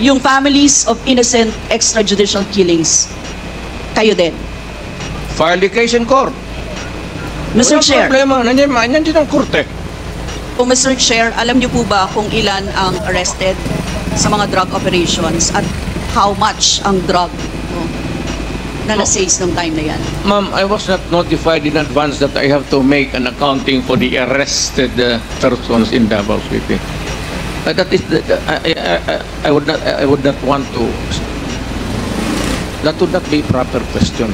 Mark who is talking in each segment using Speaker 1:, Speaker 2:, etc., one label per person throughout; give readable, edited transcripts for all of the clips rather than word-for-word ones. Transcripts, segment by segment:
Speaker 1: yung families of innocent extrajudicial killings, kayo din.
Speaker 2: File the case in court.
Speaker 1: Mr.
Speaker 2: Walang
Speaker 1: Chair,
Speaker 2: problema, nandiyan din ang korte.
Speaker 1: po Mr. Chair, alam niyo po ba kung ilan ang arrested sa mga drug operations at how much ang drug na na-seize nung time na yan?
Speaker 2: Ma'am, I was not notified in advance that I have to make an accounting for the arrested persons in Davao City. That is, I would not want to. That would not be a proper question.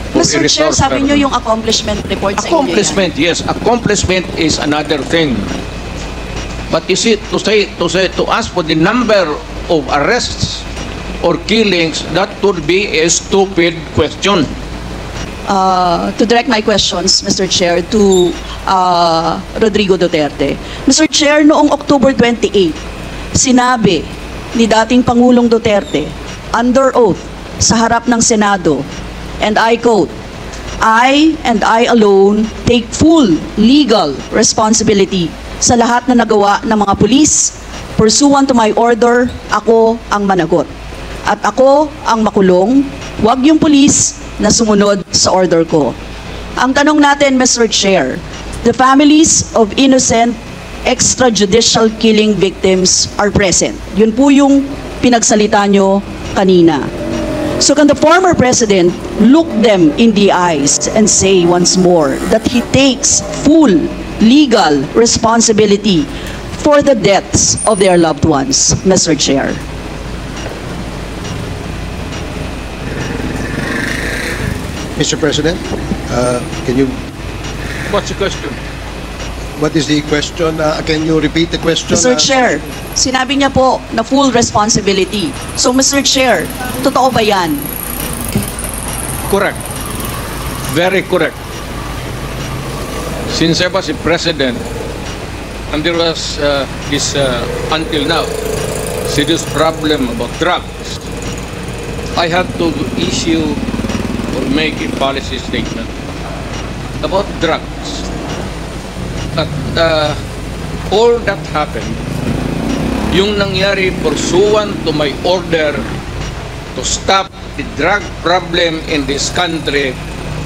Speaker 2: For
Speaker 1: Mr.
Speaker 2: a
Speaker 1: Chair,
Speaker 2: resource
Speaker 1: sabi
Speaker 2: person.
Speaker 1: niyo yung accomplishment report sa inyo yan.
Speaker 2: Accomplishment, yes. Accomplishment is another thing. But you see, to ask for the number of arrests or killings, that would be a stupid question.
Speaker 1: To direct my questions, Mr. Chair, to Rodrigo Duterte. Mr. Chair, noong October 28, sinabi ni dating Pangulong Duterte, under oath, sa harap ng Senado, and I quote, I and I alone take full legal responsibility sa lahat na nagawa ng mga pulis. Pursuant to my order, ako ang managot. At ako ang makulong, wag yung pulis na sumunod sa order ko. Ang tanong natin, Mr. Chair, the families of innocent extrajudicial killing victims are present. Yun po yung pinagsalita nyo kanina. So can the former president look them in the eyes and say once more that he takes full legal responsibility for the deaths of their loved ones, Mr. Chair?
Speaker 3: Mr. President, can you?
Speaker 2: What's the question?
Speaker 3: What is the question? Can you repeat the question?
Speaker 1: Mr. Chair, sinabi niya po na full responsibility. So Mr. Chair, totoo ba yan?
Speaker 2: Correct. Very correct. Since I was a president, and there was this, until now, serious problem about drugs, I had to issue or make a policy statement about drugs. At all that happened, yung nangyari pursuant to my order to stop the drug problem in this country,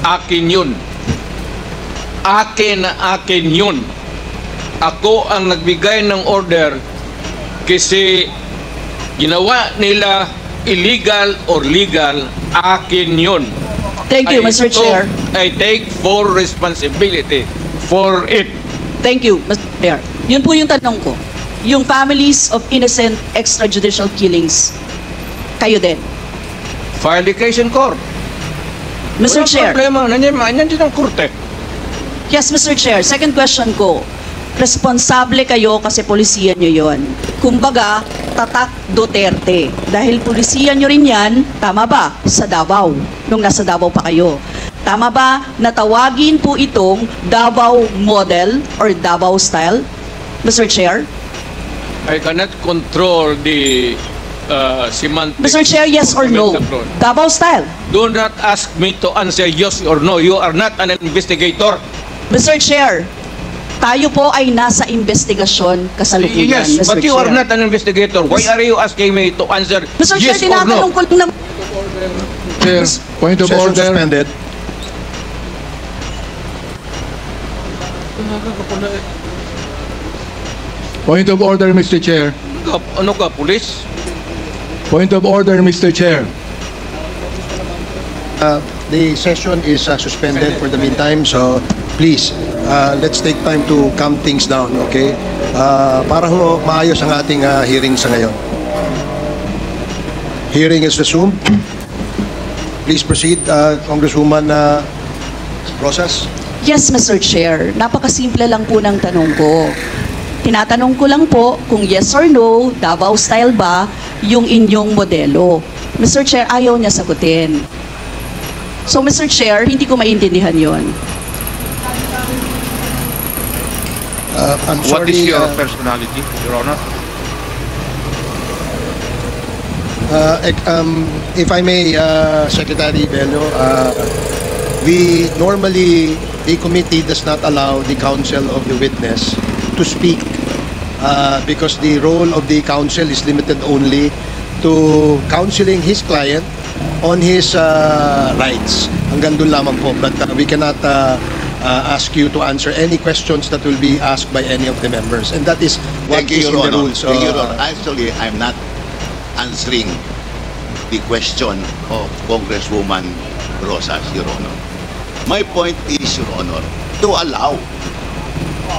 Speaker 2: akin yun. Akin yun. Ako ang nagbigay ng order kasi ginawa nila illegal or legal, akin yun.
Speaker 1: Thank you, Mr. Chair.
Speaker 2: I take full responsibility for it.
Speaker 1: Thank you, Mr. Chair. Yun po yung tanong ko. Yung families of innocent extrajudicial killings, kayo din.
Speaker 2: File the case in court.
Speaker 1: Mr.
Speaker 2: Walang
Speaker 1: Chair.
Speaker 2: problema, nandiyan din ang korte.
Speaker 1: Yes, Mr. Chair. Second question ko. Responsable kayo kasi polisiya nyo yon. Kumbaga, tatak Duterte. Dahil polisiya nyo rin yan, tama ba? Sa Davao. Nung nasa Davao pa kayo. Tama ba na tawagin po itong Davao model or Davao style? Mr. Chair?
Speaker 2: I cannot control the semantics.
Speaker 1: Mr. Chair, yes or no? Davao style?
Speaker 2: Do not ask me to answer yes or no. You are not an investigator.
Speaker 1: Mr. Chair, tayo po ay nasa investigasyon kasalukuyan,
Speaker 2: Yes,
Speaker 1: Mr.
Speaker 2: but you
Speaker 1: Chair.
Speaker 2: are not an investigator. Why are you asking me to answer
Speaker 1: Mr. Chair,
Speaker 2: yes or no?
Speaker 1: tinatanong ko lang naman.
Speaker 4: Chair, point of
Speaker 3: Session
Speaker 4: order.
Speaker 3: suspended.
Speaker 4: Point of order, Mr. Chair.
Speaker 2: Ano ka, pulis?
Speaker 4: Point of order, Mr. Chair.
Speaker 3: The session is suspended for the meantime, so please, let's take time to calm things down, okay? Para maayos ang ating hearing sa ngayon. Hearing is resumed. Please proceed, Congresswoman Rosas.
Speaker 1: Yes, Mr. Chair. Napakasimple lang po ng tanong ko. Tinatanong ko lang po kung yes or no, Davao style ba yung inyong modelo. Mr. Chair, ayaw niya sagutin. So, Mr. Chair, hindi ko maintindihan yon.
Speaker 3: I'm
Speaker 5: What
Speaker 3: sorry,
Speaker 5: is your personality, Your Honor?
Speaker 3: if I may, Secretary Bello, we normally, the committee does not allow the counsel of the witness to speak because the role of the counsel is limited only to counseling his client on his rights. Hanggang doon lamang po. But we cannot ask you to answer any questions that will be asked by any of the members. And that is what
Speaker 6: Thank you,
Speaker 3: is in
Speaker 6: Your
Speaker 3: the
Speaker 6: Honor.
Speaker 3: rules.
Speaker 6: Thank you, Your Honor. Actually, I'm not answering the question of Congresswoman Rosas, Your Honor. My point is, Your Honor, to allow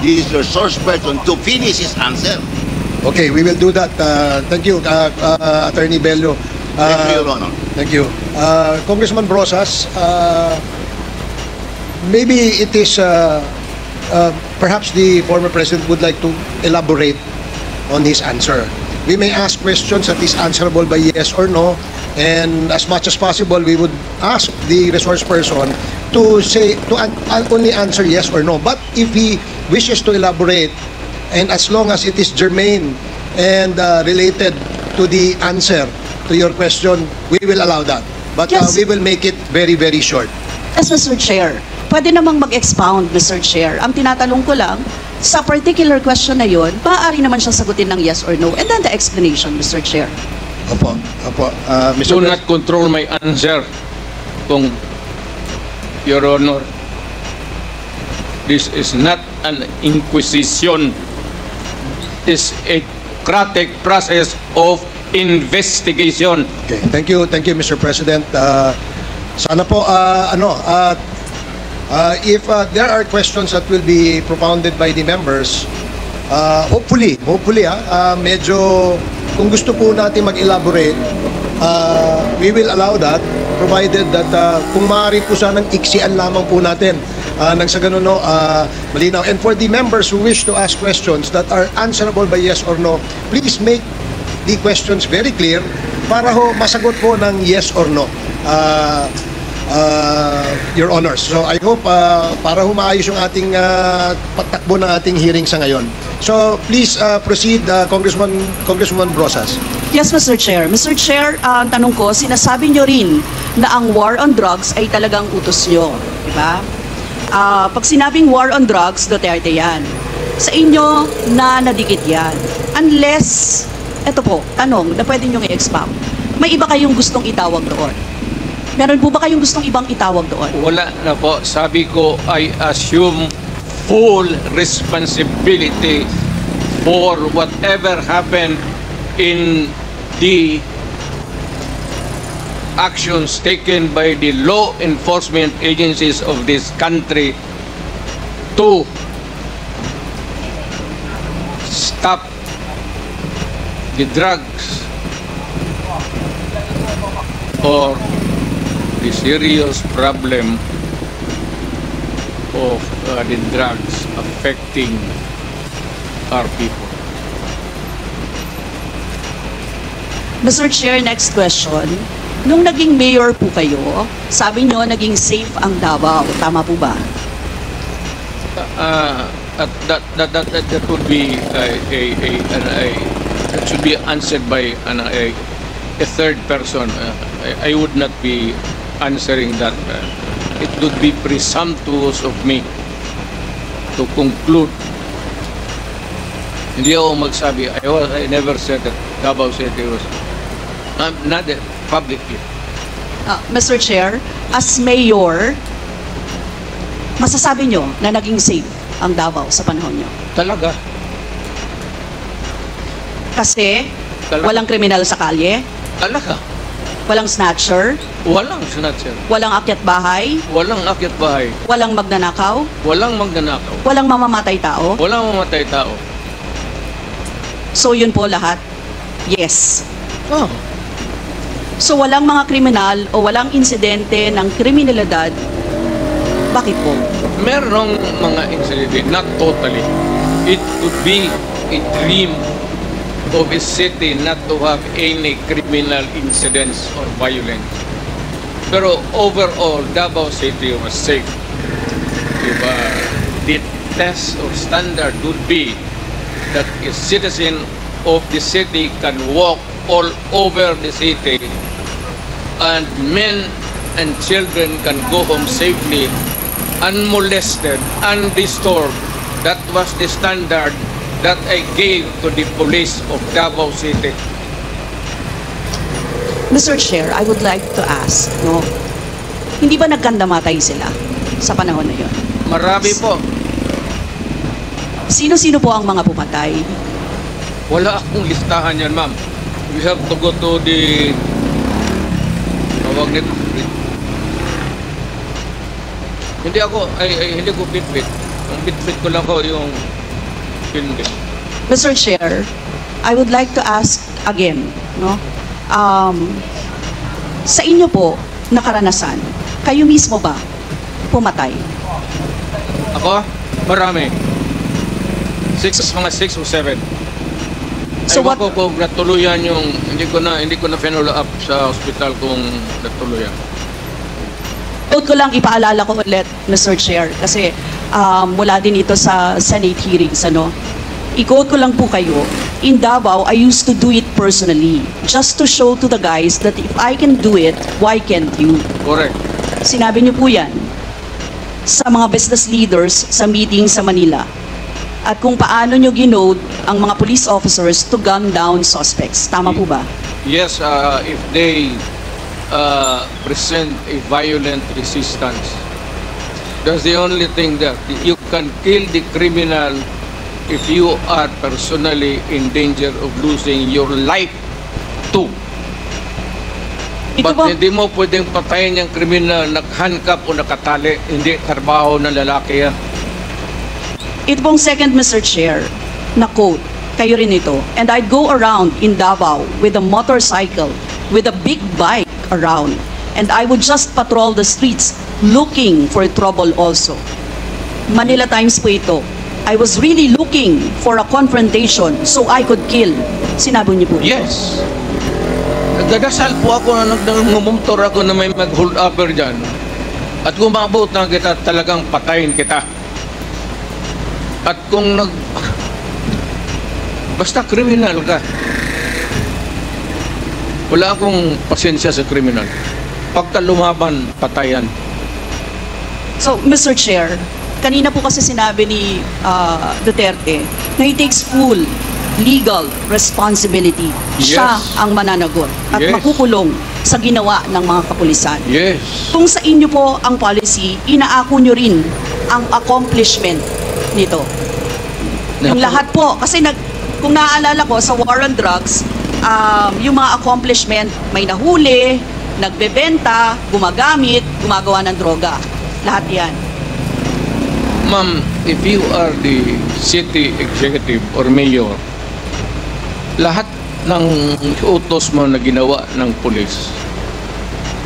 Speaker 6: the resource person to finish his answer.
Speaker 3: Okay, we will do that. Thank you, Attorney Bello.
Speaker 6: Thank you, Your Honor.
Speaker 3: Thank you. Congressman Brosas, maybe it is, perhaps the former president would like to elaborate on his answer. We may ask questions that is answerable by yes or no, and as much as possible, we would ask the resource person to say, only answer yes or no. But if he wishes to elaborate, and as long as it is germane and related to the answer to your question, we will allow that. But
Speaker 1: Yes.
Speaker 3: we will make it very, very short.
Speaker 1: Yes, Mr. Chair. Pwede namang mag-expound, Mr. Chair. Ang tinatanong ko lang, sa particular question na yun, maaari naman siyang sagutin ng yes or no. And then the explanation, Mr. Chair.
Speaker 3: Opo, opo. Mr.
Speaker 2: Do not control my answer, kung Your Honor. This is not an inquisition. This is a democratic process of investigation.
Speaker 3: Okay, thank you, Mr. President. Sana po, if there are questions that will be propounded by the members, hopefully, medyo, kung gusto po natin mag-elaborate, we will allow that, provided that kung maaari po sanang iksian lamang po natin, nang sa ganun, malinaw. And for the members who wish to ask questions that are answerable by yes or no, please make the questions very clear para ho masagot po ng yes or no, Your Honors. So I hope para ho maayos yung ating patakbo ng ating hearing sa ngayon. So please proceed, Congresswoman Brosas.
Speaker 1: Yes, Mr. Chair. Mr. Chair, ang tanong ko, sinasabi nyo rin na ang war on drugs ay talagang utos nyo. Diba? Pag sinabing war on drugs, Duterte yan. Sa inyo na nadikit yan. Unless, eto po, tanong na pwede nyo i-expound. May iba kayong gustong itawag doon? Meron po ba kayong gustong ibang itawag doon?
Speaker 2: Wala na po. Sabi ko, I assume full responsibility for whatever happened in the actions taken by the law enforcement agencies of this country to stop the drugs or the serious problem of the drugs affecting our people.
Speaker 1: Mr. Chair, next question. Nung naging mayor po kayo, sabi nyo naging safe ang Davao. Tama po ba?
Speaker 2: That would be that should be answered by a third person. I would not be answering that. It would be presumptuous of me to conclude. Hindi ako magsabi. I never said that Davao City was not publicly.
Speaker 1: Mr. Chair, as mayor, masasabi nyo na naging safe ang Davao sa panahon nyo?
Speaker 2: Talaga.
Speaker 1: Kasi
Speaker 2: Talaga.
Speaker 1: walang kriminal sa kalye,
Speaker 2: Talaga.
Speaker 1: walang snatcher,
Speaker 2: Walang snatcher.
Speaker 1: walang akyat bahay,
Speaker 2: Walang akyat bahay.
Speaker 1: walang magnanakaw,
Speaker 2: Walang magnanakaw.
Speaker 1: walang mamamatay tao.
Speaker 2: Walang mamatay tao.
Speaker 1: So yun po lahat? Yes.
Speaker 2: Oh.
Speaker 1: So walang mga kriminal o walang insidente ng kriminalidad. Bakit po?
Speaker 2: Merong mga incident, not totally. It could be a dream of a city not to have any criminal incidents or violence. Pero overall, Davao City was safe. Diba? The test or standard would be that a citizen of the city can walk all over the city and men and children can go home safely, unmolested, undisturbed. That was the standard that I gave to the police of Davao City.
Speaker 1: Mr. Chair, I would like to ask, no, hindi ba nagkandamatay sila sa panahon na yon?
Speaker 2: Marami po.
Speaker 1: Sino-sino po ang mga pumatay?
Speaker 2: Wala akong listahan yan, ma'am. We have to go to the... Tawag nito. Hindi ko bit-bit. Ang bit-bit ko lang ko yung... Hindi.
Speaker 1: Mr. Chair, I would like to ask again, no? Sa inyo po, na karanasan, kayo mismo ba pumatay?
Speaker 2: Ako? Marami. Mga 6 o 7.
Speaker 1: So
Speaker 2: Ewan
Speaker 1: what-
Speaker 2: ko kung natuluyan yung... Hindi ko na follow up sa hospital kung natuluyan.
Speaker 1: Huwag ko lang ipaalala ko ulit, Mr. Chair, kasi mula din ito sa Senate hearings, ano? I-quote ko lang po kayo, in Davao, I used to do it personally, just to show to the guys that if I can do it, why can't you?
Speaker 2: Correct.
Speaker 1: Sinabi niyo po yan sa mga business leaders sa meeting sa Manila. At kung paano niyo ginode ang mga police officers to gun down suspects. Tama po ba?
Speaker 2: Yes, if they present a violent resistance, that's the only thing that you can kill the criminal if you are personally in danger of losing your life too.
Speaker 1: Ito
Speaker 2: But
Speaker 1: ba,
Speaker 2: hindi mo pwedeng patayin yung criminal nakahandcuff o nakatali. Hindi trabaho ng lalaki yan.
Speaker 1: ito pong second, Mr. Chair, na quote, kayo rin ito. And I'd go around in Davao with a motorcycle, with a big bike around. And I would just patrol the streets looking for trouble also. Manila Times po ito. I was really looking for a confrontation so I could kill. Sinabi niyo po ito.
Speaker 2: Yes. Nagdadasal po ako na nagmumumtor ako na may mag-hold upper dyan. At kung maabot na kita, talagang patayin kita. At kung basta kriminal ka, wala akong pasensya sa kriminal. Pagka lumaban, patayan.
Speaker 1: So, Mr. Chair, kanina po kasi sinabi ni Duterte na he takes full legal responsibility.
Speaker 2: Yes.
Speaker 1: Siya ang mananagot at
Speaker 2: Yes.
Speaker 1: makukulong sa ginawa ng mga kapulisan.
Speaker 2: Yes.
Speaker 1: Kung sa inyo po ang policy, inaako nyo rin ang accomplishment nito. Yung lahat po, kasi kung naaalala ko sa war on drugs, yung mga accomplishment, may nahuli, nagbebenta, gumagamit, gumagawa ng droga. Lahat yan.
Speaker 2: Ma'am, if you are the city executive or mayor, lahat ng utos mo na ginawa ng pulis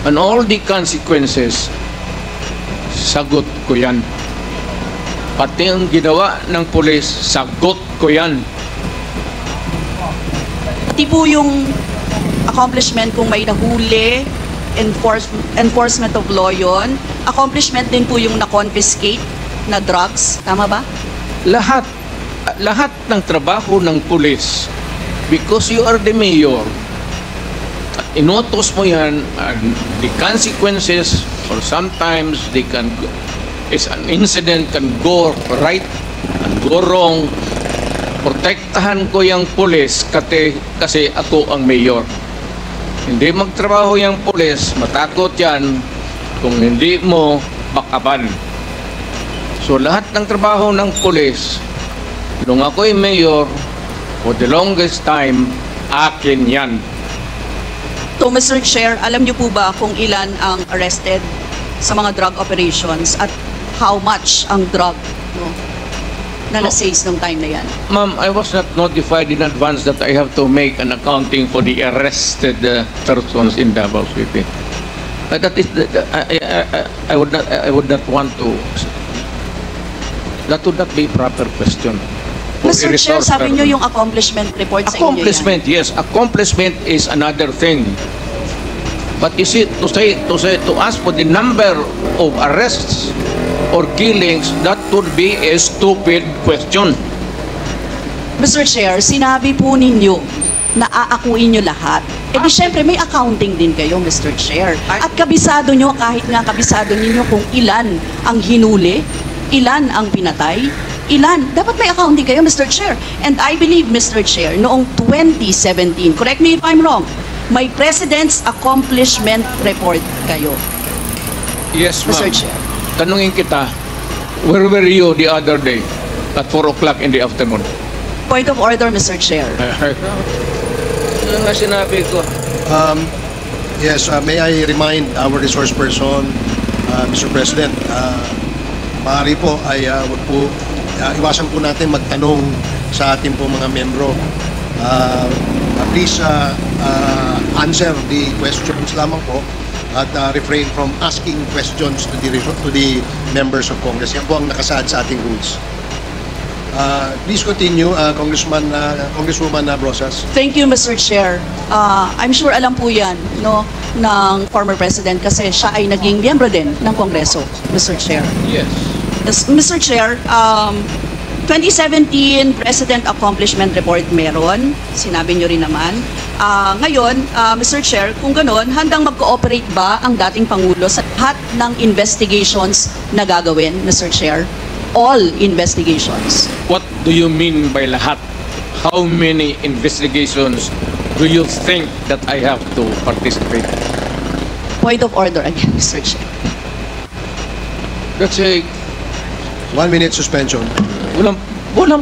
Speaker 2: and all the consequences, sagot ko yan. Pati ang ginawa ng pulis, sagot ko yan.
Speaker 1: Pati po yung accomplishment kung may nahuli, enforcement of law yun. Accomplishment din po yung na-confiscate na drugs. Tama ba?
Speaker 2: Lahat ng trabaho ng pulis, because you are the mayor, inutos mo yan, and the consequences, or sometimes they can, is an incident can go right and go wrong. Protektahan ko yung pulis kasi ako ang mayor. Hindi magtrabaho yung pulis, matakot yan kung hindi mo bakaban. So lahat ng trabaho ng pulis, nung ako'y mayor, for the longest time, akin yan.
Speaker 1: So, Mr. Chair, alam niyo po ba kung ilan ang arrested sa mga drug operations at how much ang drug na na-seize nung time na yan?
Speaker 2: Ma'am, I was not notified in advance that I have to make an accounting for the arrested persons in Davao City. That is, I would not want to. That would not be a proper question. For
Speaker 1: Mr.
Speaker 2: a
Speaker 1: Chair,
Speaker 2: resource
Speaker 1: sabi
Speaker 2: person.
Speaker 1: niyo yung accomplishment report sa inyo yan.
Speaker 2: Accomplishment, yes. Accomplishment is another thing. But you see, to ask for the number of arrests or killings, that would be a stupid question.
Speaker 1: Mr. Chair, sinabi po ninyo na aakuin nyo lahat. E di syempre may accounting din kayo, Mr. Chair. At kabisado nyo, kahit nga kabisado ninyo kung ilan ang hinuli, ilan ang pinatay, ilan. Dapat may accounting kayo, Mr. Chair. And I believe, Mr. Chair, noong 2017, correct me if I'm wrong, may President's Accomplishment Report kayo,
Speaker 2: Yes,
Speaker 1: Mr.
Speaker 2: ma'am.
Speaker 1: Chair.
Speaker 2: Tanungin kita, where were you the other day at 4 o'clock in the afternoon?
Speaker 1: Point of order, Mr. Chair.
Speaker 2: Ano nga sinabi ko?
Speaker 3: Yes, may I remind our resource person, Mr. President, maaari po ay wag po, iwasan po natin magtanong sa ating po mga membro. Please answer the questions lamang po at refrain from asking questions to the members of Congress. Yan po ang nakasaad sa ating rules. Please continue, Congresswoman Brosas.
Speaker 1: Thank you, Mr. Chair. I'm sure alam po yan, no, ng former President kasi siya ay naging miyembro din ng Kongreso, Mr. Chair.
Speaker 2: Yes.
Speaker 1: Yes, Mr. Chair, 2017 President Accomplishment Report meron, sinabi nyo rin naman. Ngayon, Mr. Chair, kung ganon, handang mag-cooperate ba ang dating Pangulo sa lahat ng investigations na gagawin, Mr. Chair? All investigations.
Speaker 2: What do you mean by lahat? How many investigations do you think that I have to participate?
Speaker 1: Point of order again, Mr. Chair.
Speaker 2: That's a
Speaker 3: 1 minute suspension.
Speaker 2: walang